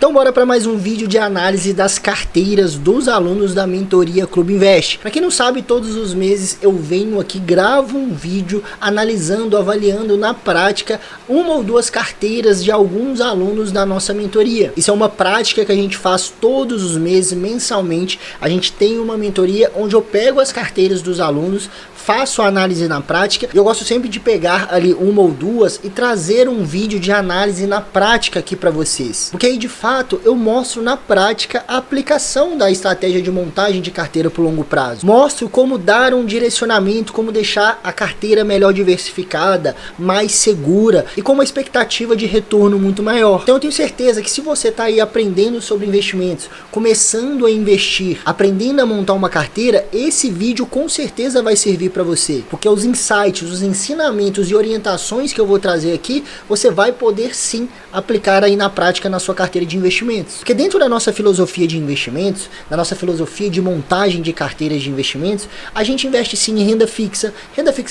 Então bora para mais um vídeo de análise das carteiras dos alunos da mentoria Clube Invest. Para quem não sabe, todos os meses eu venho aqui, gravo um vídeo analisando, avaliando na prática uma ou duas carteiras de alguns alunos da nossa mentoria. Isso é uma prática que a gente faz todos os meses, mensalmente. A gente tem uma mentoria onde eu pego as carteiras dos alunos, faço a análise na prática. Eu gosto sempre de pegar ali uma ou duas e trazer um vídeo de análise na prática aqui para vocês, porque aí de fato eu mostro na prática a aplicação da estratégia de montagem de carteira por longo prazo. Mostro como dar um direcionamento, como deixar a carteira melhor diversificada, mais segura e com uma expectativa de retorno muito maior. Então eu tenho certeza que se você está aí aprendendo sobre investimentos, começando a investir, aprendendo a montar uma carteira, esse vídeo com certeza vai servir para você, porque os insights, os ensinamentos e orientações que eu vou trazer aqui, você vai poder sim aplicar aí na prática na sua carteira de investimentos. Porque dentro da nossa filosofia de investimentos, da nossa filosofia de montagem de carteiras de investimentos, a gente investe sim em renda fixa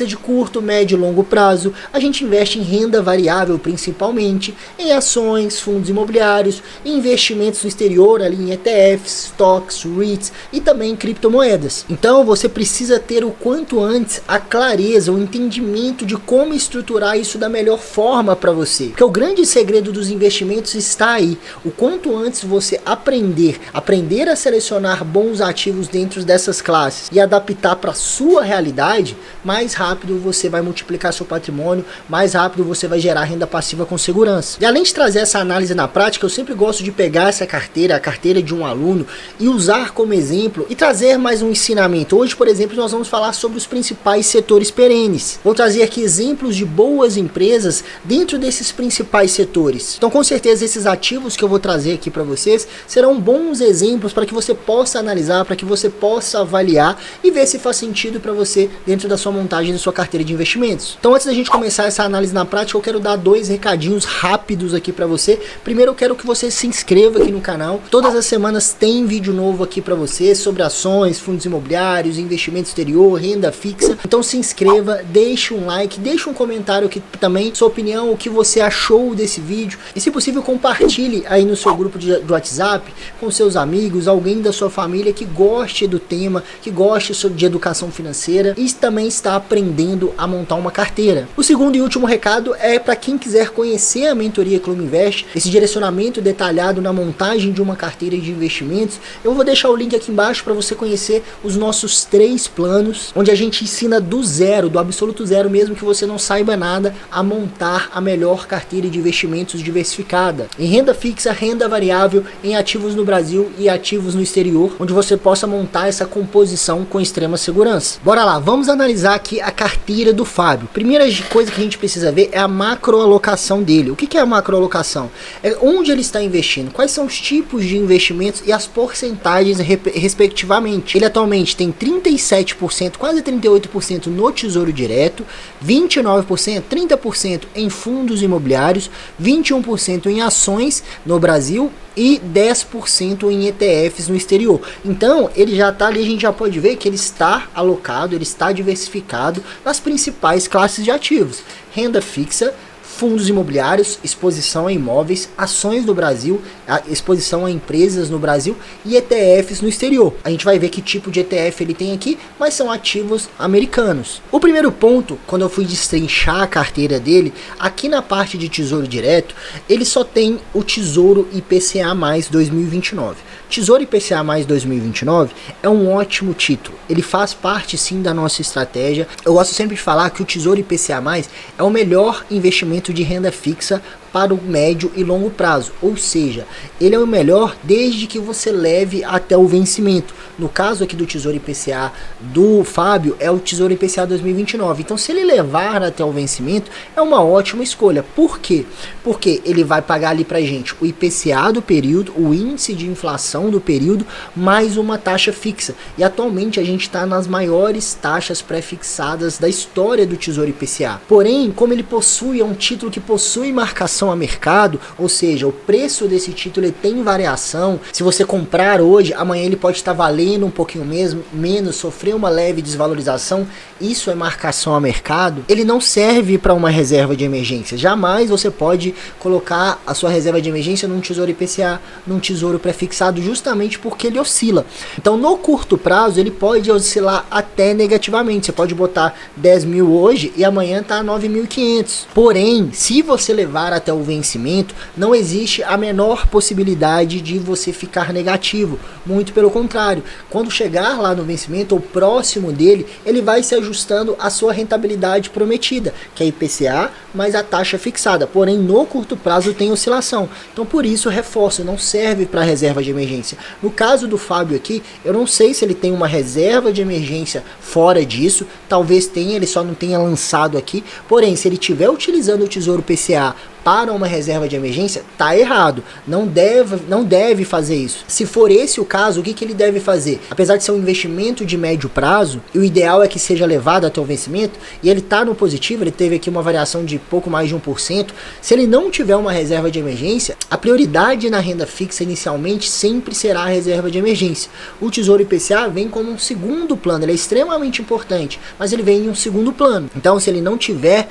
de curto, médio e longo prazo. A gente investe em renda variável principalmente, em ações, fundos imobiliários, em investimentos no exterior, ali em ETFs, stocks, REITs e também em criptomoedas. Então você precisa ter o quanto antes a clareza, o entendimento de como estruturar isso da melhor forma para você. Porque o grande segredo dos investimentos está aí. O quanto antes você aprender a selecionar bons ativos dentro dessas classes e adaptar para sua realidade, mais rápido você vai multiplicar seu patrimônio, mais rápido você vai gerar renda passiva com segurança. E além de trazer essa análise na prática, eu sempre gosto de pegar essa carteira, a carteira de um aluno, e usar como exemplo e trazer mais um ensinamento. Hoje, por exemplo, nós vamos falar sobre os principais setores perenes. Vou trazer aqui exemplos de boas empresas dentro desses principais setores. Então, com certeza, esses ativos que eu vou trazer aqui para vocês serão bons exemplos para que você possa analisar, para que você possa avaliar e ver se faz sentido para você dentro da sua montagem da sua carteira de investimentos. Então, antes da gente começar essa análise na prática, eu quero dar dois recadinhos rápidos aqui para você. Primeiro, eu quero que você se inscreva aqui no canal. Todas as semanas tem vídeo novo aqui para você sobre ações, fundos imobiliários, investimento exterior, renda fixa. Então se inscreva, deixe um like, deixe um comentário aqui também, sua opinião, o que você achou desse vídeo. E se possível, compartilhe aí no seu grupo do WhatsApp, com seus amigos, alguém da sua família que goste do tema, que goste de educação financeira e também está aprendendo a montar uma carteira. O segundo e último recado é para quem quiser conhecer a mentoria Clube Invest, esse direcionamento detalhado na montagem de uma carteira de investimentos. Eu vou deixar o link aqui embaixo para você conhecer os nossos 3 planos, onde a gente ensina do zero, do absoluto zero, mesmo que você não saiba nada, a montar a melhor carteira de investimentos diversificada, em renda fixa, renda variável, em ativos no Brasil e ativos no exterior, onde você possa montar essa composição com extrema segurança. Bora lá, vamos analisar aqui a carteira do Fábio. Primeira coisa que a gente precisa ver é a macroalocação dele. O que é a macroalocação? É onde ele está investindo, quais são os tipos de investimentos e as porcentagens respectivamente. Ele atualmente tem 37%, quase 38% no Tesouro Direto, 29%, 30% em fundos imobiliários, 21% em ações no Brasil e 10% em ETFs no exterior. Então ele já está ali, a gente já pode ver que ele está alocado, ele está diversificado nas principais classes de ativos: renda fixa, fundos imobiliários, exposição a imóveis, ações no Brasil, exposição a empresas no Brasil e ETFs no exterior. A gente vai ver que tipo de ETF ele tem aqui, mas são ativos americanos. O primeiro ponto, quando eu fui destrinchar a carteira dele, aqui na parte de Tesouro Direto, ele só tem o Tesouro IPCA mais 2029. Tesouro IPCA mais 2029 é um ótimo título. Ele faz parte sim da nossa estratégia. Eu gosto sempre de falar que o Tesouro IPCA mais é o melhor investimento de renda fixa para o médio e longo prazo, ou seja, ele é o melhor desde que você leve até o vencimento. No caso aqui do Tesouro IPCA do Fábio, é o Tesouro IPCA 2029. Então, se ele levar até o vencimento, é uma ótima escolha. Por quê? Porque ele vai pagar ali pra gente o IPCA do período, o índice de inflação do período, mais uma taxa fixa. E atualmente a gente está nas maiores taxas pré-fixadas da história do Tesouro IPCA. Porém, como ele possui, é um título que possui marcação marcação a mercado, ou seja, o preço desse título ele tem variação. Se você comprar hoje, amanhã ele pode estar valendo um pouquinho menos, sofrer uma leve desvalorização. Isso é marcação a mercado. Ele não serve para uma reserva de emergência. Jamais você pode colocar a sua reserva de emergência num tesouro IPCA, num tesouro pré-fixado, justamente porque ele oscila. Então, no curto prazo, ele pode oscilar até negativamente. Você pode botar 10 mil hoje e amanhã tá 9.500. Porém, se você levar até o vencimento, não existe a menor possibilidade de você ficar negativo. Muito pelo contrário, quando chegar lá no vencimento ou próximo dele, ele vai se ajustando à sua rentabilidade prometida, que é IPCA mais a taxa fixada. Porém, no curto prazo tem oscilação. Então, por isso, reforço, não serve para reserva de emergência. No caso do Fábio aqui, eu não sei se ele tem uma reserva de emergência fora disso, talvez tenha, ele só não tenha lançado aqui. Porém, se ele estiver utilizando o Tesouro PCA para uma reserva de emergência, tá errado. Não deve fazer isso. Se for esse o caso, o que ele deve fazer? Apesar de ser um investimento de médio prazo, e o ideal é que seja levado até o vencimento, e ele tá no positivo, ele teve aqui uma variação de pouco mais de 1%, se ele não tiver uma reserva de emergência, a prioridade na renda fixa inicialmente sempre será a reserva de emergência. O Tesouro IPCA vem como um segundo plano, ele é extremamente importante, mas ele vem em um segundo plano. Então, se ele não tiver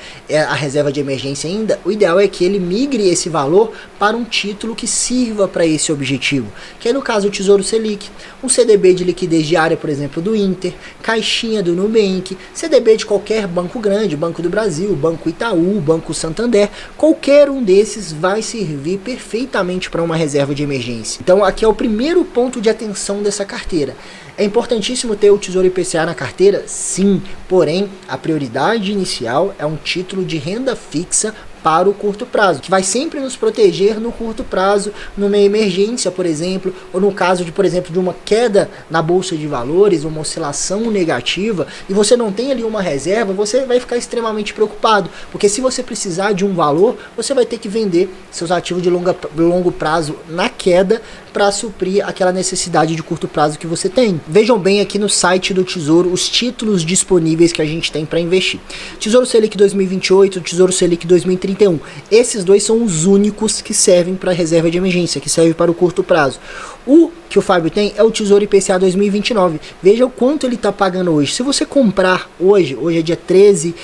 a reserva de emergência ainda, o ideal é que ele migre esse valor para um título que sirva para esse objetivo, que é no caso o Tesouro Selic, um CDB de liquidez diária, por exemplo, do Inter, caixinha do Nubank, CDB de qualquer banco grande, Banco do Brasil, Banco Itaú, Banco Santander, qualquer um desses vai servir perfeitamente para uma reserva de emergência. Então aqui é o primeiro ponto de atenção dessa carteira. É importantíssimo ter o Tesouro IPCA na carteira? Sim, porém a prioridade inicial é um título de renda fixa para o curto prazo, que vai sempre nos proteger no curto prazo, numa emergência, por exemplo, ou no caso de, por exemplo, de uma queda na bolsa de valores, uma oscilação negativa, e você não tem ali uma reserva, você vai ficar extremamente preocupado, porque se você precisar de um valor, você vai ter que vender seus ativos de longo prazo na queda para suprir aquela necessidade de curto prazo que você tem. Vejam bem aqui no site do Tesouro os títulos disponíveis que a gente tem para investir. Tesouro Selic 2028, Tesouro Selic 2031. Esses dois são os únicos que servem para reserva de emergência, que serve para o curto prazo. O que o Fábio tem é o Tesouro IPCA 2029. Veja o quanto ele está pagando hoje. Se você comprar hoje é dia 13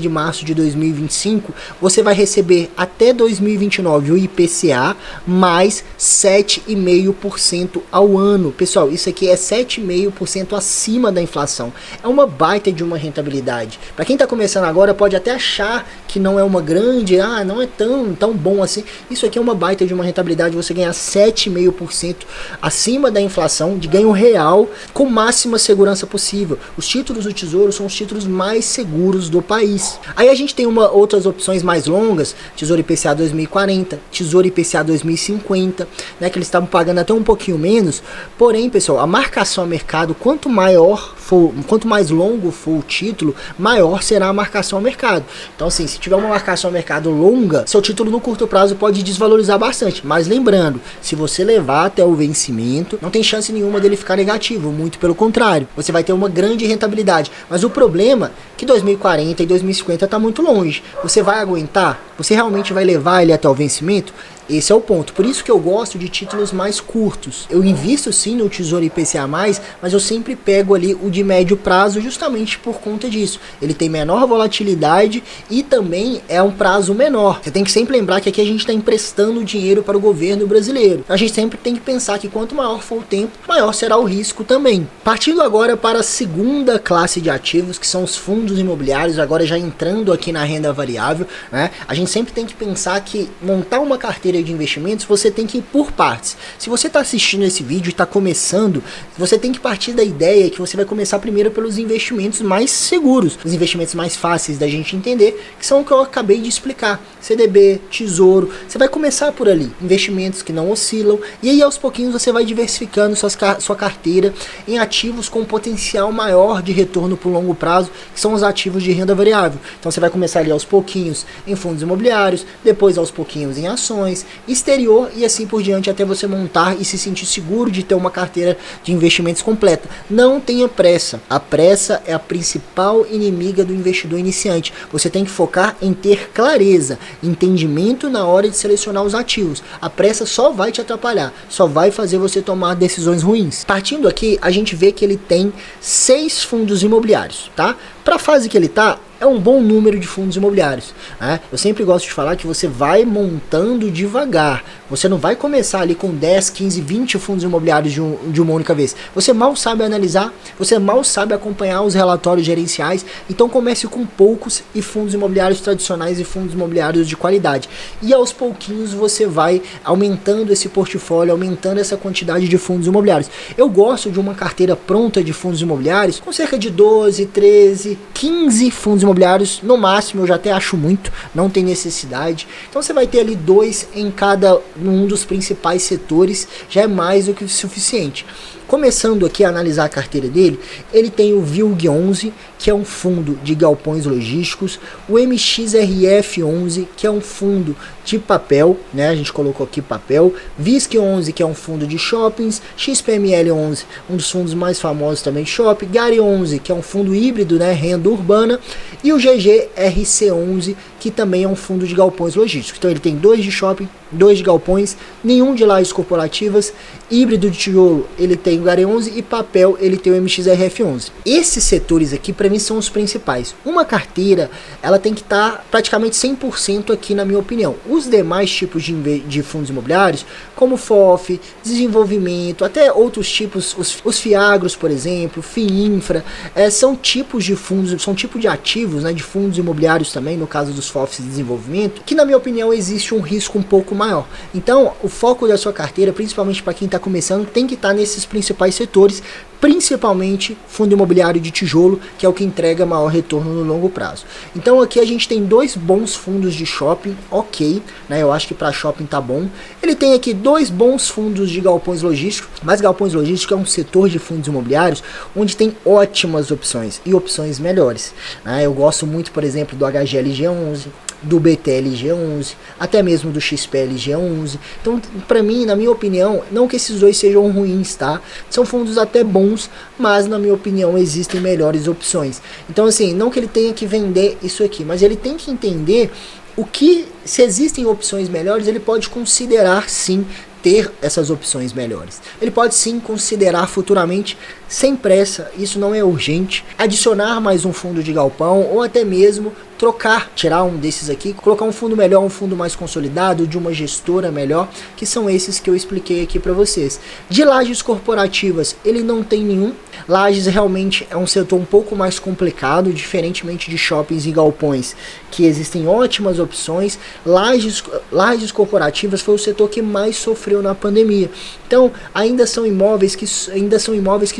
de março de 2025, você vai receber até 2029 o IPCA mais 7,5% ao ano. Pessoal, isso aqui é 7,5% acima da inflação. É uma baita de uma rentabilidade. Para quem está começando agora, pode até achar que não é uma grande, não é tão bom assim. Isso aqui é uma baita de uma rentabilidade, você ganhar 7,5% acima da inflação, de ganho real, com máxima segurança possível. Os títulos do Tesouro são os títulos mais seguros do país. Aí a gente tem outras opções mais longas, Tesouro IPCA 2040, Tesouro IPCA 2050, né, que eles estavam pagando até um pouquinho menos. Porém, pessoal, a marcação a mercado, quanto mais longo for o título, maior será a marcação a mercado. Então, assim, se tiver uma marcação a mercado longa, seu título no curto prazo pode desvalorizar bastante. Mas lembrando, se você levar até o vencimento, não tem chance nenhuma dele ficar negativo, muito pelo contrário, você vai ter uma grande rentabilidade. Mas o problema é que 2040 e 2050 está muito longe. Você vai aguentar? Você realmente vai levar ele até o vencimento? Esse é o ponto. Por isso que eu gosto de títulos mais curtos. Eu invisto sim no Tesouro IPCA+, mas eu sempre pego ali o de médio prazo justamente por conta disso. Ele tem menor volatilidade e também é um prazo menor. Você tem que sempre lembrar que aqui a gente está emprestando dinheiro para o governo brasileiro. A gente sempre tem que pensar que quanto maior for o tempo, maior será o risco também. Partindo agora para a segunda classe de ativos, que são os fundos imobiliários, agora já entrando aqui na renda variável, né? A gente sempre tem que pensar que montar uma carteira de investimentos, você tem que ir por partes. Se você está assistindo esse vídeo e está começando, você tem que partir da ideia que você vai começar primeiro pelos investimentos mais seguros, os investimentos mais fáceis da gente entender, que são o que eu acabei de explicar. CDB, Tesouro, você vai começar por ali. Investimentos que não oscilam, e aí aos pouquinhos você vai diversificando sua carteira em ativos com potencial maior de retorno por longo prazo, que são os ativos de renda variável. Então você vai começar ali aos pouquinhos em fundos imobiliários, depois aos pouquinhos em ações, exterior e assim por diante, até você montar e se sentir seguro de ter uma carteira de investimentos completa. Não tenha pressa pressa. A pressa é a principal inimiga do investidor iniciante. Você tem que focar em ter clareza, entendimento na hora de selecionar os ativos. A pressa só vai te atrapalhar, só vai fazer você tomar decisões ruins. Partindo aqui, a gente vê que ele tem 6 fundos imobiliários, tá? Para a fase que ele tá, é um bom número de fundos imobiliários, né? Eu sempre gosto de falar que você vai montando devagar. Você não vai começar ali com 10, 15, 20 fundos imobiliários de uma única vez. Você mal sabe analisar, você mal sabe acompanhar os relatórios gerenciais. Então comece com poucos e fundos imobiliários tradicionais e fundos imobiliários de qualidade. E aos pouquinhos você vai aumentando esse portfólio, aumentando essa quantidade de fundos imobiliários. Eu gosto de uma carteira pronta de fundos imobiliários com cerca de 12, 13, 15 fundos imobiliários, no máximo. Eu já até acho muito, não tem necessidade. Então você vai ter ali 2 em cada um dos principais setores, já é mais do que o suficiente. Começando aqui a analisar a carteira dele, ele tem o VILG11, que é um fundo de galpões logísticos, o MXRF11, que é um fundo de papel, né? A gente colocou aqui papel, VISC11, que é um fundo de shoppings, XPML11, um dos fundos mais famosos também de shopping, GARI11, que é um fundo híbrido, né? Renda urbana, e o GGRC11, que também é um fundo de galpões logísticos. Então ele tem 2 de shopping, 2 de galpões, nenhum de lajes corporativas, híbrido de tijolo ele tem o GARI11 e papel ele tem o MXRF11. Esses setores aqui para mim são os principais. Uma carteira ela tem que estar praticamente 100% aqui, na minha opinião. Os demais tipos de fundos imobiliários, como FOF, desenvolvimento, até outros tipos, os FIAGROS, por exemplo, FIINFRA, são tipos de fundos, são tipos de ativos, né, de fundos imobiliários também, no caso dos FOFs de desenvolvimento, que na minha opinião existe um risco um pouco maior. Então, o foco da sua carteira, principalmente para quem está começando, tem que estar nesses principais setores, principalmente fundo imobiliário de tijolo, que é o que entrega maior retorno no longo prazo. Então aqui a gente tem 2 bons fundos de shopping, ok, né? Eu acho que para shopping tá bom. Ele tem aqui 2 bons fundos de galpões logísticos, mas galpões logísticos é um setor de fundos imobiliários onde tem ótimas opções e opções melhores, né? Eu gosto muito, por exemplo, do HGLG11, do BTLG11, até mesmo do XPLG11. Então, para mim, na minha opinião, não que esses 2 sejam ruins, tá? São fundos até bons, mas na minha opinião existem melhores opções. Então, assim, não que ele tenha que vender isso aqui, mas ele tem que entender o que, se existem opções melhores, ele pode considerar sim ter essas opções melhores. Ele pode sim considerar futuramente, sem pressa, isso não é urgente, adicionar mais um fundo de galpão ou até mesmo trocar, tirar um desses aqui, colocar um fundo melhor, um fundo mais consolidado, de uma gestora melhor, que são esses que eu expliquei aqui para vocês. De lajes corporativas, ele não tem nenhum. Lajes realmente é um setor um pouco mais complicado, diferentemente de shoppings e galpões, que existem ótimas opções. Lajes corporativas foi o setor que mais sofreu na pandemia. Então, ainda são imóveis que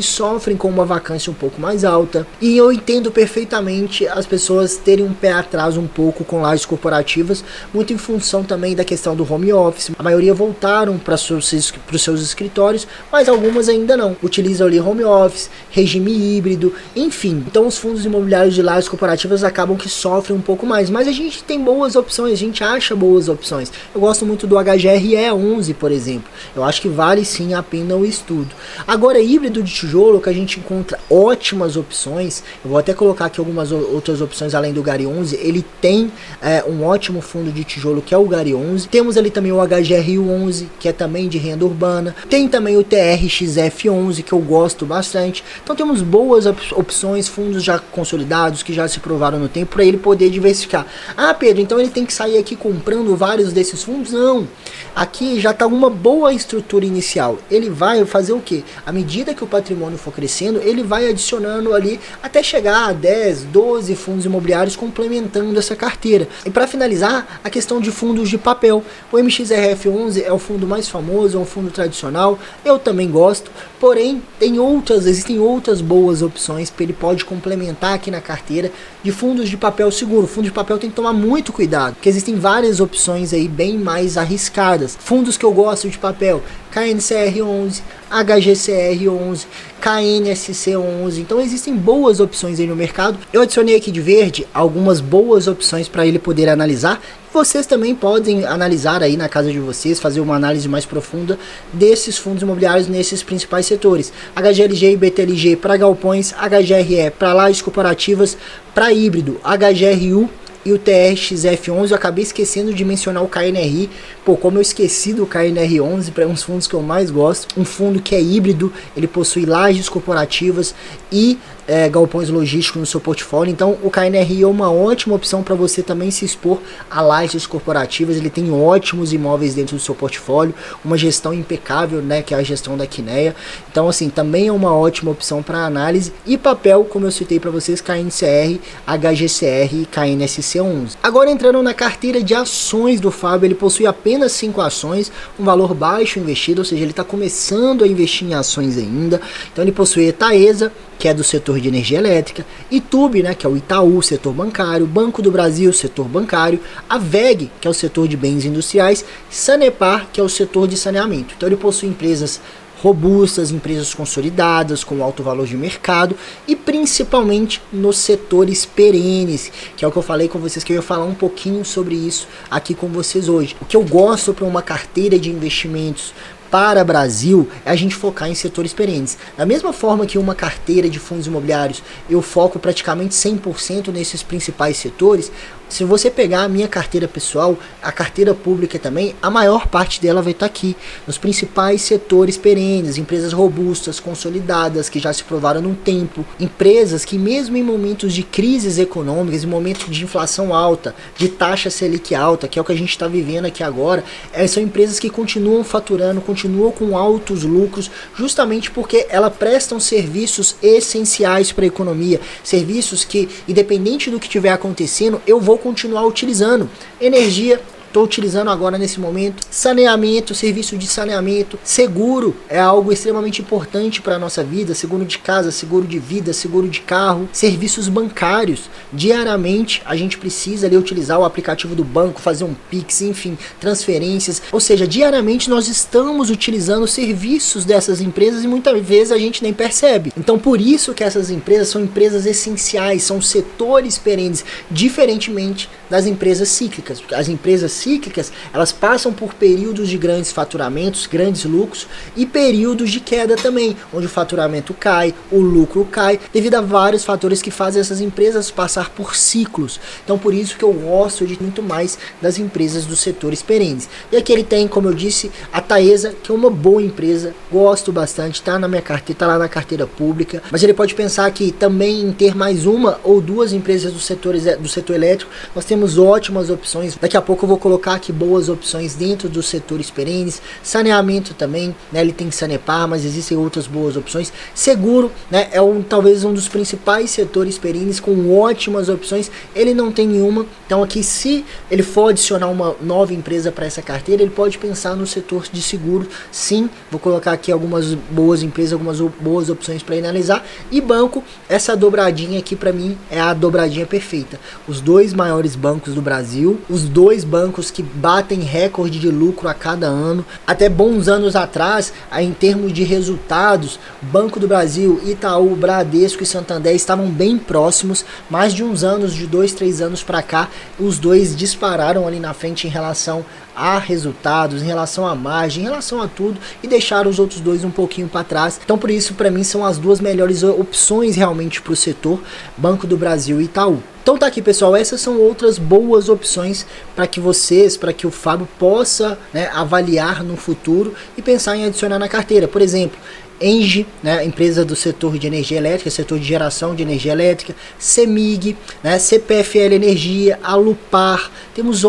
sofrem com uma vacância um pouco mais alta. E eu entendo perfeitamente as pessoas terem um pé atrás um pouco com lajes corporativas, muito em função também da questão do home office. A maioria voltaram para os seus escritórios, mas algumas ainda não. Utilizam ali home office, regime híbrido, enfim. Então os fundos imobiliários de lajes corporativas acabam que sofrem um pouco mais, mas a gente tem boas opções, a gente acha boas opções. Eu gosto muito do HGRE11, por exemplo. Eu acho que vale sim a pena o estudo. Agora, híbrido de tijolo, que a gente encontra ótimas opções, eu vou até colocar aqui algumas outras opções além do GARI11. Ele tem um ótimo fundo de tijolo, que é o GARI11. Temos ali também o HGRU11, que é também de renda urbana. Tem também o TRXF11, que eu gosto bastante. Então temos boas opções, fundos já consolidados, que já se provaram no tempo, para ele poder diversificar. Ah, Pedro, então ele tem que sair aqui comprando vários desses fundos? Não. Aqui já está uma boa estrutura inicial. Ele vai fazer o quê? À medida que o patrimônio for crescendo, ele vai adicionando ali até chegar a 10, 12 fundos imobiliários complementando essa carteira. E para finalizar, a questão de fundos de papel. O MXRF11 é o fundo mais famoso, é um fundo tradicional. Eu também gosto, porém existem outras boas opções que ele pode complementar aqui na carteira de fundos de papel seguro. Fundo de papel tem que tomar muito cuidado, porque existem várias opções aí bem mais arriscadas. Fundos que eu gosto de papel: KNCR11, HGCR11, KNSC11. Então existem boas opções aí no mercado. Eu adicionei aqui de verde algumas boas opções para ele poder analisar. Vocês também podem analisar aí na casa de vocês, fazer uma análise mais profunda desses fundos imobiliários nesses principais setores. HGLG e BTLG para galpões, HGRE para lajes corporativas, para híbrido, HGRU e o TRXF11. Eu acabei esquecendo de mencionar o KNRI. Pô, como eu esqueci do KNR11, para uns fundos que eu mais gosto. Um fundo que é híbrido, ele possui lajes corporativas e galpões logísticos no seu portfólio. Então o KNRI é uma ótima opção para você também se expor a lajes corporativas. Ele tem ótimos imóveis dentro do seu portfólio, uma gestão impecável, né, que é a gestão da Quineia. Então assim, também é uma ótima opção para análise. E papel, como eu citei para vocês, KNCR, HGCR e KNSC11. Agora entrando na carteira de ações do Fábio, ele possui apenas 5 ações, um valor baixo investido, ou seja, ele está começando a investir em ações ainda. Então ele possui Taesa, que é do setor de energia elétrica, Itube, né, que é o Itaú, setor bancário, Banco do Brasil, setor bancário, a VEG, que é o setor de bens industriais, Sanepar, que é o setor de saneamento. Então ele possui empresas robustas, empresas consolidadas, com alto valor de mercado e principalmente nos setores perenes, que é o que eu falei com vocês, que eu ia falar um pouquinho sobre isso aqui com vocês hoje. O que eu gosto para uma carteira de investimentos para o Brasil é a gente focar em setores perenes. Da mesma forma que uma carteira de fundos imobiliários eu foco praticamente 100% nesses principais setores, se você pegar a minha carteira pessoal, a carteira pública também, a maior parte dela vai estar aqui, nos principais setores perenes, empresas robustas, consolidadas, que já se provaram no tempo, empresas que mesmo em momentos de crises econômicas, em momentos de inflação alta, de taxa Selic alta, que é o que a gente está vivendo aqui agora, são empresas que continuam faturando, continuam com altos lucros, justamente porque elas prestam serviços essenciais para a economia, serviços que, independente do que estiver acontecendo, eu vou continuar utilizando. Energia, estou utilizando agora nesse momento. Saneamento, serviço de saneamento. Seguro é algo extremamente importante para a nossa vida. Seguro de casa, seguro de vida, seguro de carro. Serviços bancários. Diariamente a gente precisa ali utilizar o aplicativo do banco, fazer um Pix, enfim, transferências. Ou seja, diariamente nós estamos utilizando serviços dessas empresas e muitas vezes a gente nem percebe. Então por isso que essas empresas são empresas essenciais, são setores perenes, diferentemente das empresas cíclicas. As empresas cíclicas, elas passam por períodos de grandes faturamentos, grandes lucros e períodos de queda também, onde o faturamento cai, o lucro cai, devido a vários fatores que fazem essas empresas passar por ciclos. Então por isso que eu gosto de muito mais das empresas dos setores perenes. E aqui ele tem, como eu disse, a Taesa, que é uma boa empresa, gosto bastante, tá na minha carteira, tá lá na carteira pública, mas ele pode pensar que também em ter mais uma ou duas empresas do setor elétrico, nós temos ótimas opções. Daqui a pouco eu vou colocar aqui boas opções dentro dos setores perenes. Saneamento também, né, ele tem Sanepar, mas existem outras boas opções. Seguro, né, é talvez um dos principais setores perenes com ótimas opções. Ele não tem nenhuma, então aqui se ele for adicionar uma nova empresa para essa carteira, ele pode pensar no setor de seguro. Sim, vou colocar aqui algumas boas empresas, algumas boas opções para analisar. E banco, essa dobradinha aqui para mim é a dobradinha perfeita. Os dois maiores bancos do Brasil, os dois bancos que batem recorde de lucro a cada ano. Até bons anos atrás, em termos de resultados, Banco do Brasil, Itaú, Bradesco e Santander estavam bem próximos. Mais de uns anos, de 2, 3 anos para cá, os dois dispararam ali na frente em relação a resultados, em relação à margem, em relação a tudo, e deixaram os outros dois um pouquinho para trás. Então por isso para mim são as duas melhores opções realmente para o setor, Banco do Brasil e Itaú. Então tá aqui, pessoal, essas são outras boas opções para que vocês, para que o Fábio possa, né, avaliar no futuro e pensar em adicionar na carteira. Por exemplo, Engie, né, empresa do setor de energia elétrica, setor de geração de energia elétrica, CEMIG, né, CPFL Energia, Alupar, temos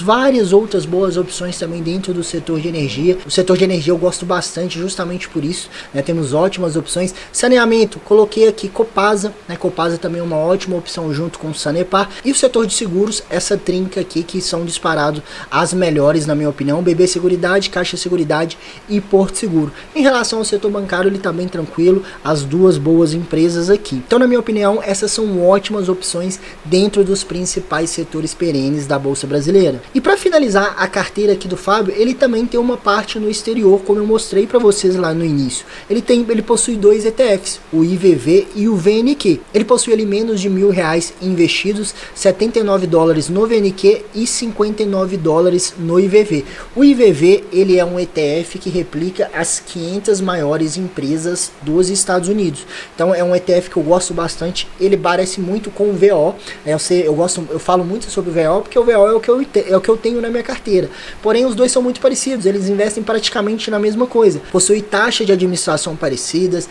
várias outras boas opções também dentro do setor de energia. O setor de energia eu gosto bastante justamente por isso, né, temos ótimas opções. Saneamento, coloquei aqui Copasa, né, Copasa também é uma ótima opção junto com o Sanepar. E o setor de seguros, essa trinca aqui que são disparados as melhores na minha opinião, BB Seguridade, Caixa Seguridade e Porto Seguro. Em relação ao setor setor bancário ele tá bem tranquilo, as duas boas empresas aqui. Então, na minha opinião, essas são ótimas opções dentro dos principais setores perenes da Bolsa Brasileira. E para finalizar a carteira aqui do Fábio, ele também tem uma parte no exterior, como eu mostrei para vocês lá no início. Ele possui dois ETFs, o IVV e o VNQ. Ele possui ali menos de R$1.000 investidos, 79 dólares no VNQ e 59 dólares no IVV. O IVV ele é um ETF que replica as 500 maiores empresas dos Estados Unidos. Então é um ETF que eu gosto bastante, ele parece muito com o VO. Eu falo muito sobre o VO porque o VO é o que eu tenho na minha carteira. Porém, os dois são muito parecidos, eles investem praticamente na mesma coisa. Possui taxa de administração parecidas,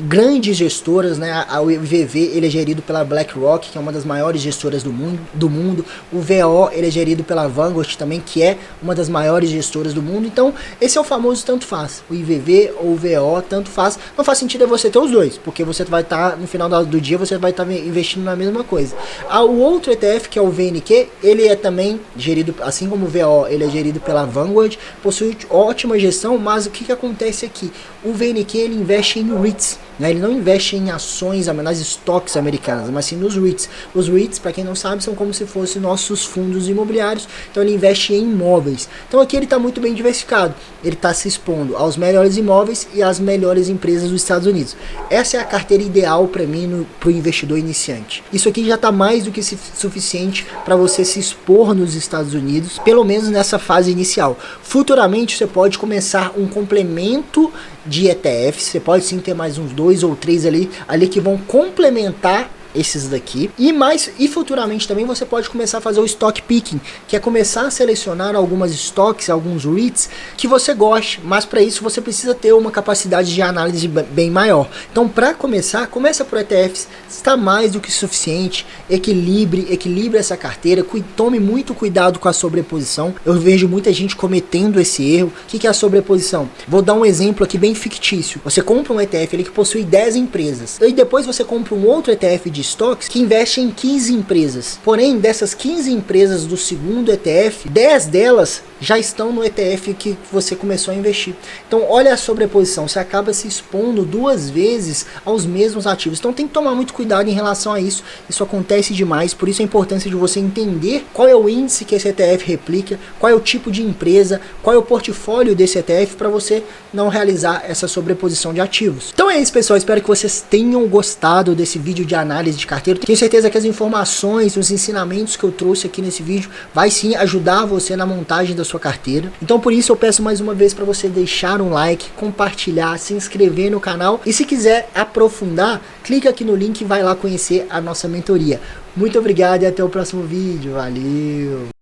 grandes gestoras, né? O IVV ele é gerido pela BlackRock, que é uma das maiores gestoras do mundo. O VO ele é gerido pela Vanguard também, que é uma das maiores gestoras do mundo. Então, esse é o famoso tanto faz. O IVV ou o VO, tanto faz. Não faz sentido você ter os dois, porque você vai estar, no final do dia, você vai estar investindo na mesma coisa. O outro ETF, que é o VNQ, ele é também gerido, assim como o VO, ele é gerido pela Vanguard, possui ótima gestão, mas o que acontece aqui? O VNQ ele investe em REITs, né? Ele não investe em ações, nas estoques americanas, mas sim nos REITs. Os REITs, para quem não sabe, são como se fossem nossos fundos imobiliários, então ele investe em imóveis. Então aqui ele está muito bem diversificado, ele está se expondo aos melhores imóveis e às melhores empresas dos Estados Unidos. Essa é a carteira ideal para mim, para o investidor iniciante. Isso aqui já está mais do que suficiente para você se expor nos Estados Unidos, pelo menos nessa fase inicial. Futuramente você pode começar um complemento de ETFs, você pode sim ter mais uns 2 ou 3 ali que vão complementar esses daqui, e futuramente também você pode começar a fazer o stock picking, que é começar a selecionar algumas stocks, alguns REITs que você goste, mas para isso você precisa ter uma capacidade de análise bem maior. Então, para começa por ETFs, está mais do que suficiente. Equilibre essa carteira, tome muito cuidado com a sobreposição. Eu vejo muita gente cometendo esse erro. O que é a sobreposição? Vou dar um exemplo aqui bem fictício. Você compra um ETF ali que possui 10 empresas, e depois você compra um outro ETF de estoques que investe em 15 empresas. Porém, dessas 15 empresas do segundo ETF, 10 delas já estão no ETF que você começou a investir. Então, olha a sobreposição, você acaba se expondo 2 vezes aos mesmos ativos. Então, tem que tomar muito cuidado em relação a isso. Isso acontece demais, por isso a importância de você entender qual é o índice que esse ETF replica, qual é o tipo de empresa, qual é o portfólio desse ETF, para você não realizar essa sobreposição de ativos. Então é isso, pessoal, espero que vocês tenham gostado desse vídeo de análise de carteira. Tenho certeza que as informações, os ensinamentos que eu trouxe aqui nesse vídeo vai sim ajudar você na montagem da sua carteira. Então por isso eu peço mais uma vez para você deixar um like, compartilhar, se inscrever no canal, e se quiser aprofundar, clica aqui no link e vai lá conhecer a nossa mentoria. Muito obrigado e até o próximo vídeo. Valeu!